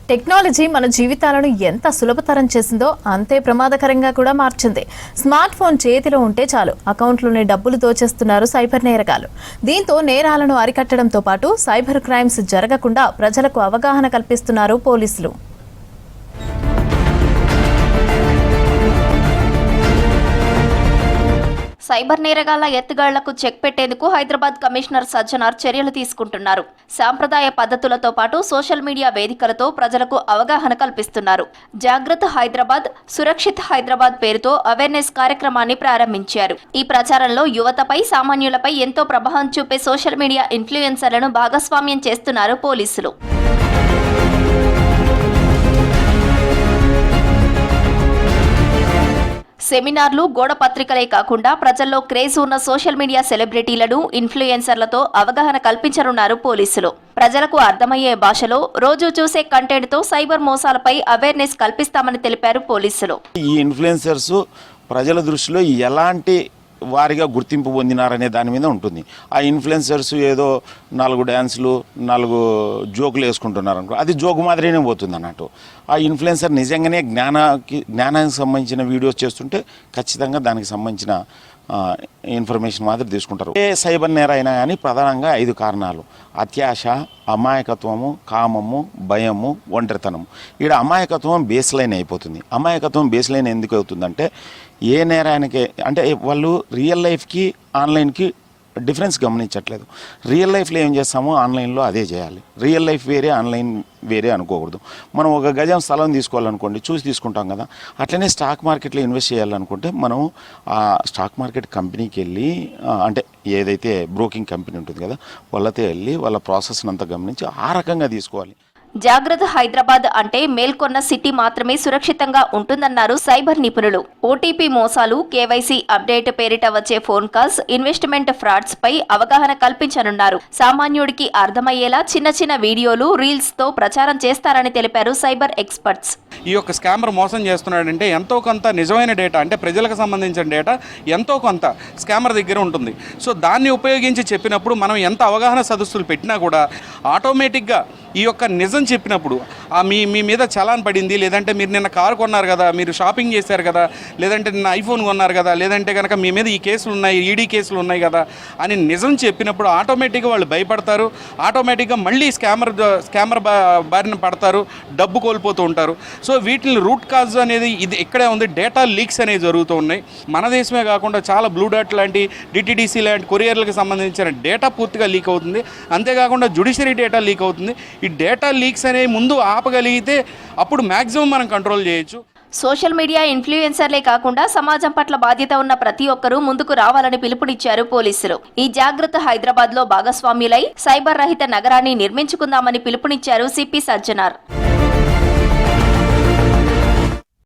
Technology మన జీవితాలను ఎంత సులభతరం చేసిందో అంతే ప్రమాదకరంగా కూడా మార్చింది. స్మార్ట్ ఫోన్ చేతిలో ఉంటే చాలు అకౌంట్లోని డబ్బులు దోచేస్తున్నారు సైబర్ నేరగాళ్లు. దీంతో నేరాలను అరికట్టడంతో పాటు సైబర్ క్రైమ్స్ జరగకుండా ప్రజలకు అవగాహన కల్పిస్తున్నారు పోలీసులు. సైబర్ నేరగాళ్ల ఎత్తుగాళ్లకు చెక్ పెట్టేందుకు హైదరాబాద్ కమిషనర్ సజ్జనార్ చర్యలు తీసుకుంటున్నారు. సాంప్రదాయ పద్ధతులతో పాటు సోషల్ మీడియా వేదికలతో ప్రజలకు అవగాహన కల్పిస్తున్నారు. జాగ్రత్త హైదరాబాద్, సురక్షిత్ హైదరాబాద్ పేరుతో అవేర్నెస్ కార్యక్రమాన్ని ప్రారంభించారు. ఈ ప్రచారంలో యువతపై, సామాన్యులపై ఎంతో ప్రభావం చూపే సోషల్ మీడియా ఇన్ఫ్లుయెన్సర్లను భాగస్వామ్యం చేస్తున్నారు పోలీసులు. సెమినార్లు, గోడ పత్రికలే కాకుండా ప్రజల్లో క్రేజ్ ఉన్న సోషల్ మీడియా సెలబ్రిటీలను, ఇన్ఫ్లుయెన్సర్లతో అవగాహన కల్పించనున్నారు పోలీసులు. ప్రజలకు అర్థమయ్యే భాషలో రోజు చూసే కంటెంట్తో సైబర్ మోసాలపై అవేర్నెస్ కల్పిస్తామని తెలిపారు పోలీసులు. ఈ ఇన్ఫ్లుయెన్సర్స్ ప్రజల దృష్టిలో ఎలాంటి వారిగా గుర్తింపు పొందినారనే దాని మీద ఉంటుంది. ఆ ఇన్ఫ్లుయెన్సర్స్ ఏదో 4 డ్యాన్సులు, 4 జోకులు వేసుకుంటున్నారు అనుకో, అది జోకు మాదిరినే పోతుంది అన్నట్టు. ఆ ఇన్ఫ్లుయెన్సర్ నిజంగానే జ్ఞానానికి సంబంధించిన వీడియోస్ చేస్తుంటే ఖచ్చితంగా దానికి సంబంధించిన ఇన్ఫర్మేషన్ మాత్రం తీసుకుంటారు. ఏ సైబర్ నేర అయినా కానీ ప్రధానంగా 5 కారణాలు: అత్యాశ, అమాయకత్వము, కామము, భయము, ఒంటరితనము. ఇక్కడ అమాయకత్వం బేస్ లైన్ అయిపోతుంది. అమాయకత్వం బేస్ లైన్ ఎందుకు అవుతుందంటే, ఏ నేరానికి అంటే వాళ్ళు రియల్ లైఫ్కి ఆన్లైన్కి డిఫరెన్స్ గమనించట్లేదు. రియల్ లైఫ్లో ఏం చేస్తామో ఆన్లైన్లో అదే చేయాలి. రియల్ లైఫ్ వేరే, ఆన్లైన్ వేరే అనుకోకూడదు. మనం 1 గజం స్థలం తీసుకోవాలనుకోండి, చూసి తీసుకుంటాం కదా. అట్లనే స్టాక్ మార్కెట్లో ఇన్వెస్ట్ చేయాలనుకుంటే మనం ఆ స్టాక్ మార్కెట్ కంపెనీకి వెళ్ళి, అంటే ఏదైతే బ్రోకింగ్ కంపెనీ ఉంటుంది కదా, వాళ్ళతో వెళ్ళి వాళ్ళ ప్రాసెస్ని అంతా గమనించి ఆ రకంగా తీసుకోవాలి. జాగ్రత్త హైదరాబాద్ అంటే మేల్కొన్న సిటీ మాత్రమే సురక్షితంగా ఉంటుందన్నారు సైబర్ నిపుణులు. ఓటీపీ మోసాలు, కేవైసీ అప్డేట్ పేరిట వచ్చే ఫోన్ కాల్స్, ఇన్వెస్ట్మెంట్ ఫ్రాడ్స్ పై అవగాహన కల్పించనున్నారు. సామాన్యుడికి అర్థమయ్యేలా చిన్న చిన్న వీడియోలు, రీల్స్ తో ప్రచారం చేస్తారని తెలిపారు సైబర్ ఎక్స్పర్ట్స్. ఈ యొక్క స్కామర్ మోసం చేస్తున్నాడంటే ఎంతో కొంత నిజమైన డేటా, అంటే ప్రజలకు సంబంధించిన డేటా ఎంతో కొంత స్కామర్ దగ్గర ఉంటుంది. సో దాన్ని ఉపయోగించి చెప్పినప్పుడు మనం ఎంత అవగాహన సదస్సులు పెట్టినా కూడా ఆటోమేటిక్గా ఈ యొక్క నిజం చెప్పినప్పుడు మీ మీద చలాన్ పడింది, లేదంటే మీరు నిన్న కారు కొన్నారు కదా, మీరు షాపింగ్ చేశారు కదా, లేదంటే నిన్న ఐఫోన్ కొన్నారు కదా, లేదంటే కనుక మీ మీద ఈ కేసులు ఉన్నాయి, ఈడీ కేసులు ఉన్నాయి కదా అని నిజం చెప్పినప్పుడు ఆటోమేటిక్గా వాళ్ళు భయపడతారు. ఆటోమేటిక్గా మళ్ళీ స్కామర్ బారిన పడతారు, డబ్బు కోల్పోతూ ఉంటారు. సో వీటిని రూట్ కాజ్ అనేది ఇది ఇక్కడే ఉంది. డేటా లీక్స్ అనేవి జరుగుతూ ఉన్నాయి. మన దేశమే కాకుండా చాలా బ్లూ డాట్ లాంటి, డిటిడిసి లాంటి కొరియర్లకు సంబంధించిన డేటా పూర్తిగా లీక్ అవుతుంది. అంతేకాకుండా జ్యుడిషియరీ డేటా లీక్ అవుతుంది. ఈ డేటా లీక్స్ అనేవి ముందు ఆపగలిగితే అప్పుడు మ్యాక్సిమం మనం కంట్రోల్ చేయొచ్చు. సోషల్ మీడియా ఇన్ఫ్లుయెన్సర్లే కాకుండా సమాజం పట్ల బాధ్యత ఉన్న ప్రతి ఒక్కరూ ముందుకు రావాలని పిలుపునిచ్చారు పోలీసులు. ఈ జాగ్రత్త హైదరాబాద్ లో భాగస్వామ్యులై సైబర్ రహిత నగరాన్ని నిర్మించుకుందామని పిలుపునిచ్చారు సిపి సజ్జనార్.